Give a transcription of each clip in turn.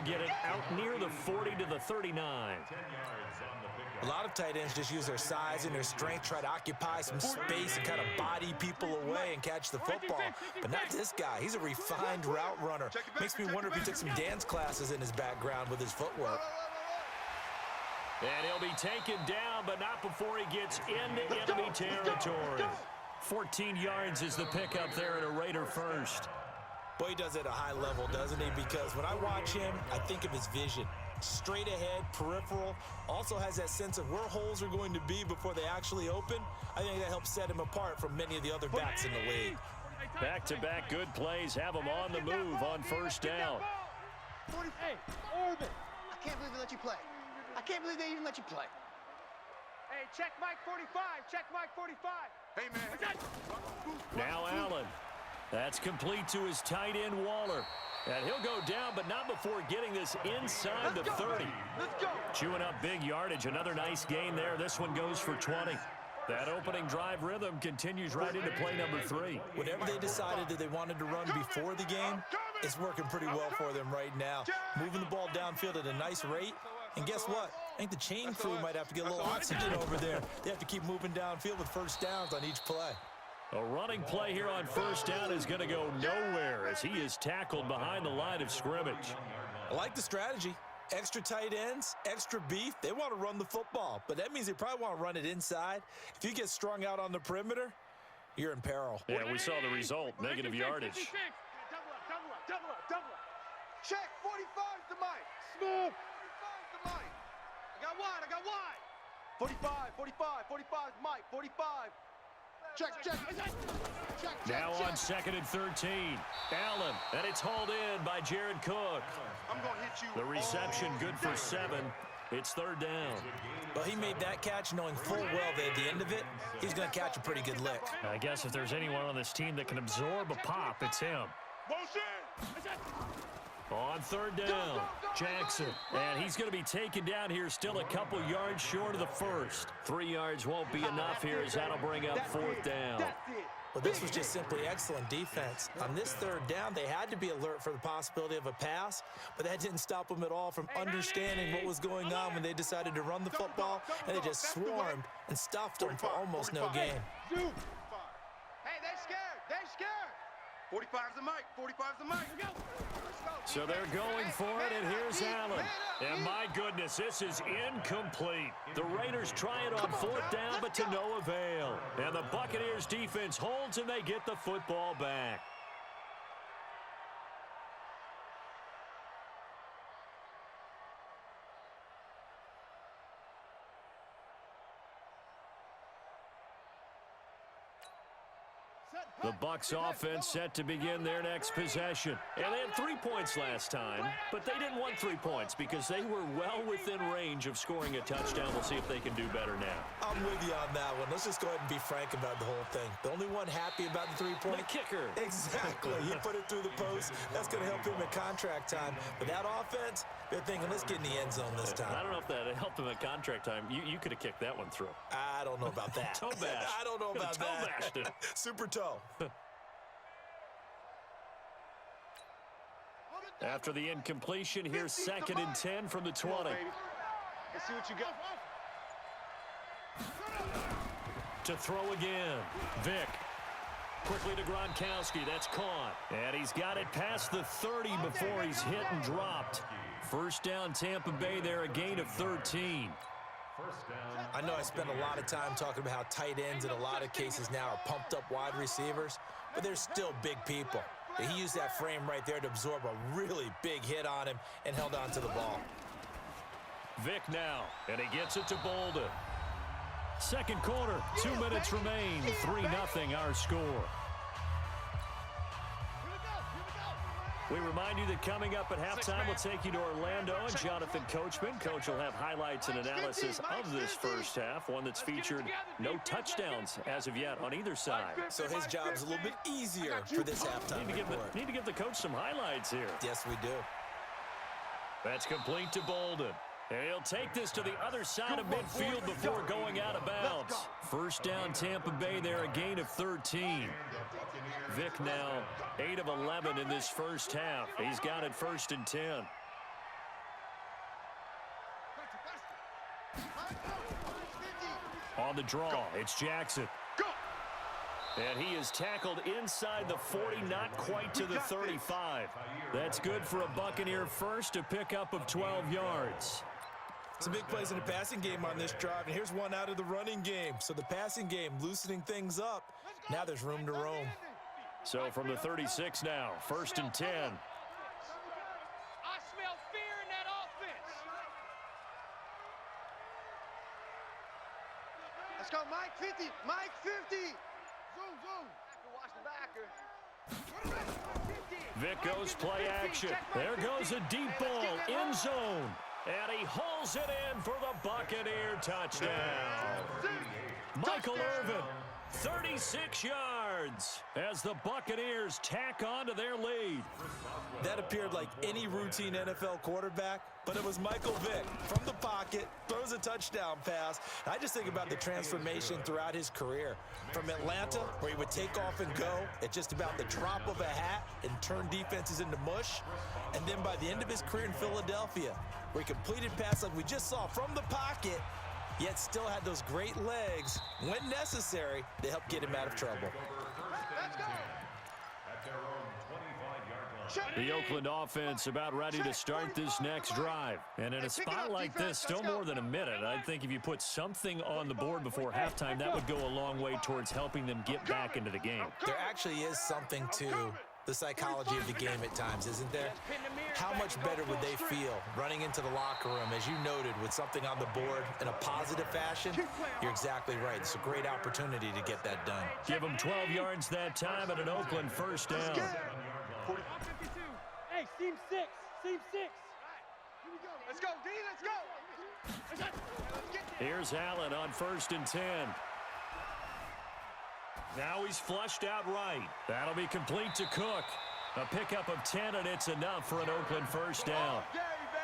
get it out near the 40 to the 39. A lot of tight ends just use their size and their strength, try to occupy some space and kind of body people away and catch the football. But not this guy. He's a refined route runner. Makes me wonder if he took some dance classes in his background with his footwork. And he'll be taken down, but not before he gets into enemy territory. 14 yards is the pickup there at a Raider first. Boy, he does it at a high level, doesn't he? Because when I watch him, I think of his vision. Straight ahead, peripheral, also has that sense of where holes are going to be before they actually open. I think that helps set him apart from many of the other backs in the league. Back-to-back good plays have him on the move on first down. Hey, Orbit! I can't believe they let you play. I can't believe they even let you play. Hey, check Mike 45. Check Mike 45. Hey, man. Now Allen. That's complete to his tight end, Waller. And he'll go down, but not before getting this inside the 30. Let's go. Chewing up big yardage. Another nice gain there. This one goes for 20. That opening drive rhythm continues right into play number 3. Whatever they decided that they wanted to run before the game, it's working pretty well for them right now. Moving the ball downfield at a nice rate. And guess what? I think the chain crew might have to get a little oxygen over there. They have to keep moving downfield with first downs on each play. A running play here on first down is going to go nowhere as he is tackled behind the line of scrimmage. I like the strategy. Extra tight ends, extra beef. They want to run the football, but that means they probably want to run it inside. If you get strung out on the perimeter, you're in peril. Yeah, we saw the result, negative yardage. Double up. Check 45's the mic. Smooth. 45's the mic. I got wide. 45's Mike. 45. Check. Now on 2nd and 13. Allen, and it's hauled in by Jared Cook. I'm going to hit you. The reception good for 7. It's 3rd down. Well, he made that catch knowing full well that at the end of it, he's going to catch a pretty good lick. I guess if there's anyone on this team that can absorb a pop, it's him. On 3rd down, Jackson. And he's going to be taken down here still a couple yards short of the first. 3 yards won't be enough here as that'll bring up 4th down. Well, this was just simply excellent defense. On this 3rd down, they had to be alert for the possibility of a pass, but that didn't stop them at all from understanding what was going on when they decided to run the football, and they just swarmed and stuffed them for almost no gain. Hey, they're scared. 45's the mic. So they're going for it, and here's Allen. And my goodness, this is incomplete. The Raiders try it on 4th down, but to no avail. And the Buccaneers defense holds, and they get the football back. The Bucs offense set to begin their next possession. And they had 3 points last time, but they didn't want 3 points because they were well within range of scoring a touchdown. We'll see if they can do better now. I'm with you on that one. Let's just go ahead and be frank about the whole thing. The only one happy about the 3-point? The kicker. Exactly. He put it through the post. That's going to help him at contract time. But that offense, they're thinking, let's get in the end zone this time. I don't know if that helped him at contract time. You could have kicked that one through. I don't know about that. Toe bash. I don't know about that. Toe bashed it. Super toe. After the incompletion, here's 2nd and 10 from the 20. Let's see what you got. To throw again. Vick. Quickly to Gronkowski. That's caught. And he's got it past the 30 before he's hit and dropped. First down, Tampa Bay there, a gain of 13. I know I spend a lot of time talking about how tight ends in a lot of cases now are pumped up wide receivers, but they're still big people. He used that frame right there to absorb a really big hit on him and held on to the ball. Vick now, and he gets it to Bolden. Second quarter, 2 minutes remain, 3-0 our score. We remind you that coming up at halftime, we'll take you to Orlando and Jonathan Coachman. Coach will have highlights and analysis of this first half, one that's featured no touchdowns as of yet on either side. So his job's a little bit easier for this halftime report. Need to give the coach some highlights here. Yes, we do. That's complete to Bolden. And he'll take this to the other side of midfield before going out of bounds. First down, Tampa Bay there, a gain of 13. Vick now 8 of 11 in this first half. He's got it 1st and 10. On the draw, it's Jackson. Go. And he is tackled inside the 40, not quite to the 35. That's good for a Buccaneer first, a pickup of 12 yards. Some big plays in the passing game on this drive, and here's one out of the running game. So the passing game loosening things up. Now there's room to roam. So from the 36 now, 1st and 10. I smell fear in that offense. Let's go, Mike 50. Mike 50. Zoom, zoom. Watch the backer. Vic goes play action. There goes a deep ball, end zone. And he hauls it in for the Buccaneer touchdown. Michael Irvin, 36 yards as the Buccaneers tack on to their lead. That appeared like any routine NFL quarterback, but it was Michael Vick from the pocket, throws a touchdown pass. I just think about the transformation throughout his career. From Atlanta, where he would take off and go at just about the drop of a hat and turn defenses into mush. And then by the end of his career in Philadelphia, where he completed passes like we just saw from the pocket, yet still had those great legs, when necessary, to help get him out of trouble. Let's go. The Oakland offense about ready to start this next drive. And in a spot like this, still more than a minute, I think if you put something on the board before halftime, that would go a long way towards helping them get back into the game. There actually is something to the psychology of the game at times, isn't there? How much better would they feel running into the locker room, as you noted, with something on the board in a positive fashion? You're exactly right. It's a great opportunity to get that done. Give them 12 yards that time at an Oakland first down. Hey, seam 6. Seam 6. Let's go, D. Let's go. Here's Allen on 1st and 10. Now he's flushed out right. That'll be complete to Cook. A pickup of 10, and it's enough for an Oakland first down.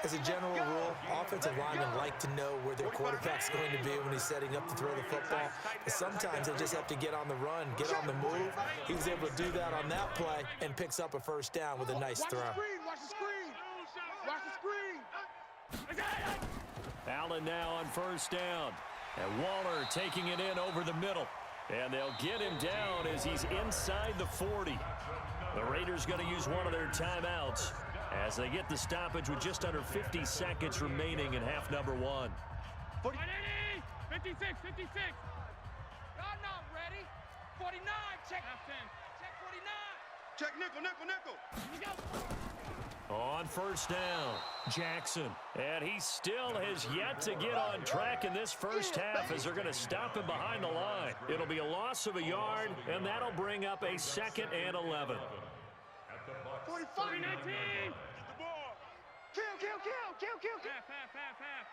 As a general rule, offensive linemen like to know where their quarterback's going to be when he's setting up to throw the football. But sometimes they just have to get on the run, get on the move. He was able to do that on that play and picks up a first down with a nice throw. Watch the screen. Watch the screen. Allen now on first down. And Waller taking it in over the middle. And they'll get him down as he's inside the 40. The Raiders going to use one of their timeouts as they get the stoppage with just under 50 seconds remaining in half number 1. 56, 56. God, not ready. 49. Check. Half 10. Check 49. Check nickel. On first down, Jackson. And he still has yet to get on track in this first half as they're going to stop him behind the line. It'll be a loss of a yard, and that'll bring up a 2nd and 11. 45. 19. Get the ball. Kill. Half.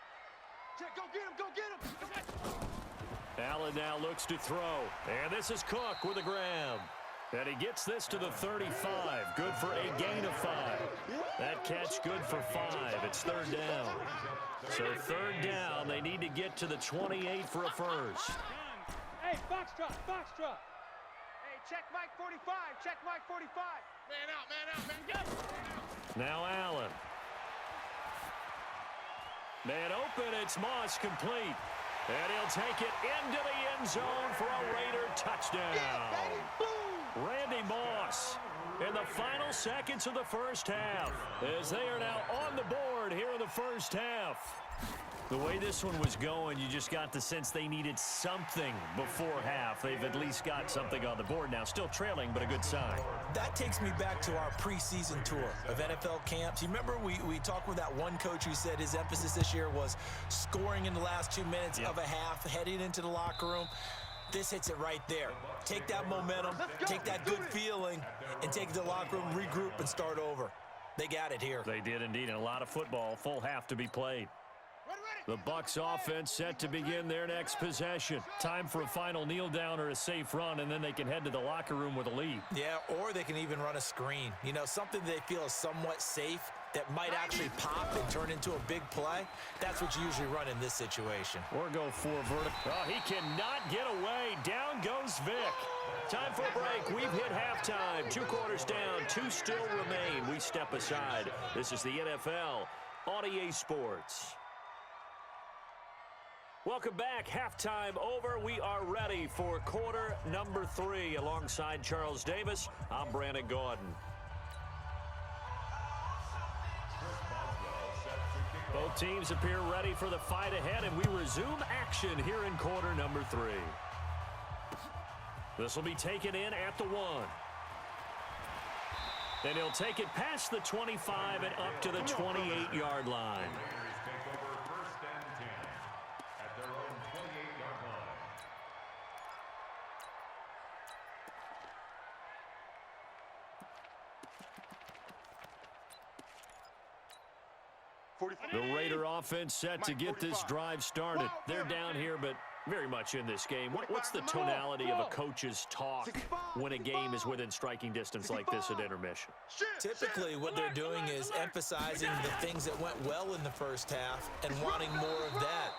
Check, go get him. Allen now looks to throw. And this is Cook with a grab. And he gets this to the 35. Good for a gain of 5. That catch good for 5. It's 3rd down. So 3rd down, they need to get to the 28 for a first. Hey, Foxtrot. Hey, check Mike 45. Check Mike 45. Man out. Now Allen. Man open, it's Moss complete. And he'll take it into the end zone for a Raider touchdown. Yeah, baby. Boom. Randy Moss in the final seconds of the first half as they are now on the board here in the first half. The way this one was going, you just got the sense they needed something before half. They've at least got something on the board now. Still trailing, but a good sign. That takes me back to our preseason tour of NFL camps. You remember we talked with that one coach who said his emphasis this year was scoring in the last 2 minutes of a half, heading into the locker room. This hits it right there. Take that momentum, take that good feeling, and take it to the locker room, regroup, and start over. They got it here. They did indeed, and a lot of football, full half to be played. The Bucs offense set to begin their next possession. Time for a final kneel down or a safe run, and then they can head to the locker room with a lead. Yeah, or they can even run a screen. You know, something they feel is somewhat safe that might actually pop and turn into a big play. That's what you usually run in this situation. Or go for vertical. Oh, he cannot get away. Down goes Vic. Time for a break. We've hit halftime. 2 quarters down. 2 still remain. We step aside. This is the NFL on EA Sports. Welcome back. Halftime over. We are ready for quarter number 3. Alongside Charles Davis, I'm Brandon Gordon. Both teams appear ready for the fight ahead, and we resume action here in quarter number 3. This will be taken in at the 1. And he'll take it past the 25 and up to the 28-yard line. The Raider offense set to get this drive started. They're down here, but very much in this game. What's the tonality of a coach's talk when a game is within striking distance like this at intermission? Typically, what they're doing is emphasizing the things that went well in the first half and wanting more of that.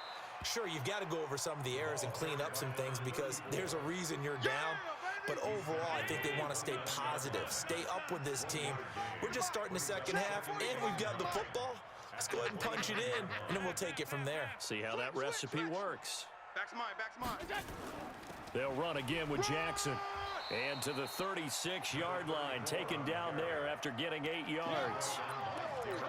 Sure, you've got to go over some of the errors and clean up some things because there's a reason you're down. But overall, I think they want to stay positive, stay up with this team. We're just starting the second half, and we've got the football. Let's go ahead and punch it in, and then we'll take it from there. See how that recipe works. Back's mine. They'll run again with Jackson. And to the 36-yard line, taken down there after getting 8 yards.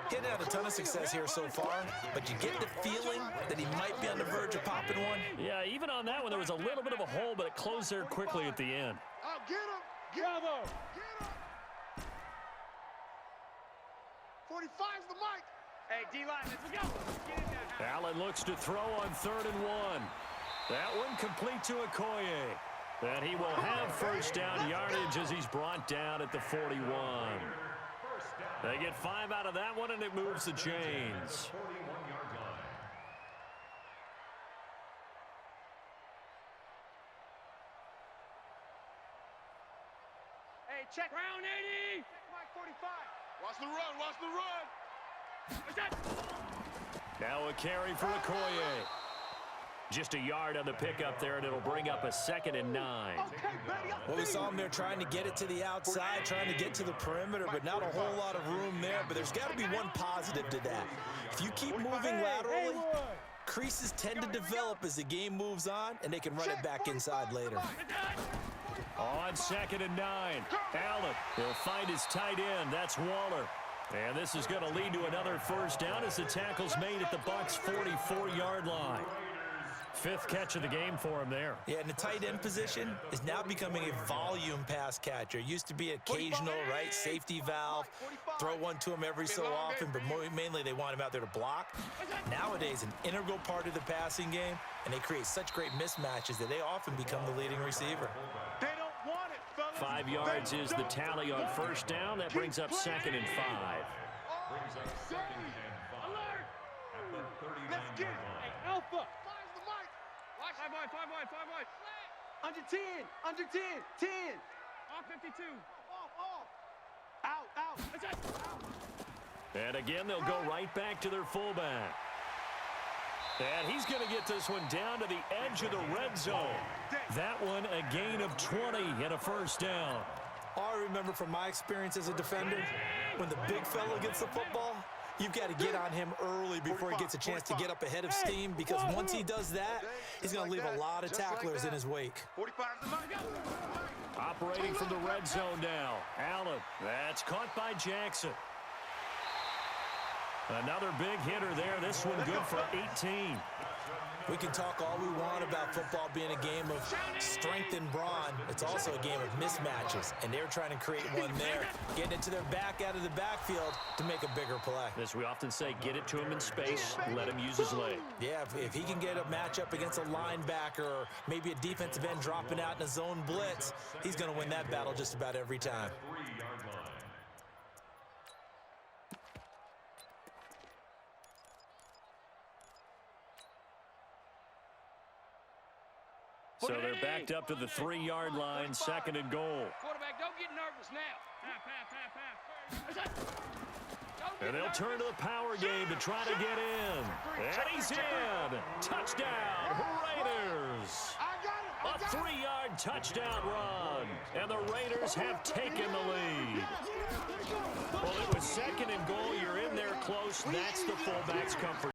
He hadn't had a ton of success here so far, but you get the feeling that he might be on the verge of popping one. Yeah, even on that one, there was a little bit of a hole, but it closed there quickly at the end. I'll get him. Bravo. Get him. 45's the mic. Hey, D-line, let's go. Get in there. Allen looks to throw on 3rd and 1. That one complete to Okoye. And he will have first down yardage as he's brought down at the 41. They get 5 out of that one, and it moves the chains. Hey, check. Round 80. Mike 45. Watch the run. What's that? Now a carry for Okoye. Just a yard on the pickup there, and it'll bring up a 2nd and 9. Well, we saw him there trying to get it to the outside, trying to get to the perimeter, but not a whole lot of room there. But there's got to be one positive to that. If you keep moving laterally, creases tend to develop as the game moves on, and they can run it back inside later. On 2nd and 9, Allen, he'll find his tight end. That's Waller. And this is going to lead to another first down as the tackle's made at the Bucs' 44-yard line. 5th catch of the game for him there. Yeah, and the tight end position is now becoming a volume pass catcher. Used to be occasional, right, safety valve, throw one to him every so often, but mainly they want him out there to block. Nowadays, an integral part of the passing game, and they create such great mismatches that they often become the leading receiver. They don't want it, fellas. 5 yards is the tally on first down. That brings up 2nd and 5. Alert. Let's get it. Hey, Alpha. Five's the mic. Watch. 5 wide. Under 10. 10. Off 52. Off. Out. What's that? And again, they'll go right back to their fullback. And he's going to get this one down to the edge of the red zone. That one a gain of 20 and a first down. All I remember from my experience as a defender, when the big fella gets the football, you've got to get on him early before he gets a chance to get up ahead of steam, because once he does that, he's going to leave a lot of tacklers in his wake. 45's the mic. Operating from the red zone now. Allen, that's caught by Jackson. Another big hitter there. This one good for 18. We can talk all we want about football being a game of strength and brawn. It's also a game of mismatches, and they're trying to create one there, getting it to their back out of the backfield to make a bigger play. As we often say, get it to him in space, let him use his leg. Yeah, if he can get a matchup against a linebacker or maybe a defensive end dropping out in a zone blitz, he's going to win that battle just about every time. So they're backed up to the 3-yard line, 2nd and goal. Quarterback, don't get nervous now. Pass. What's that? And they'll turn to the power game to try to get in. And he's in. Touchdown, Raiders. A 3-yard touchdown run. And the Raiders have taken the lead. Well, it was 2nd and goal. You're in there close. That's the fullback's comfort.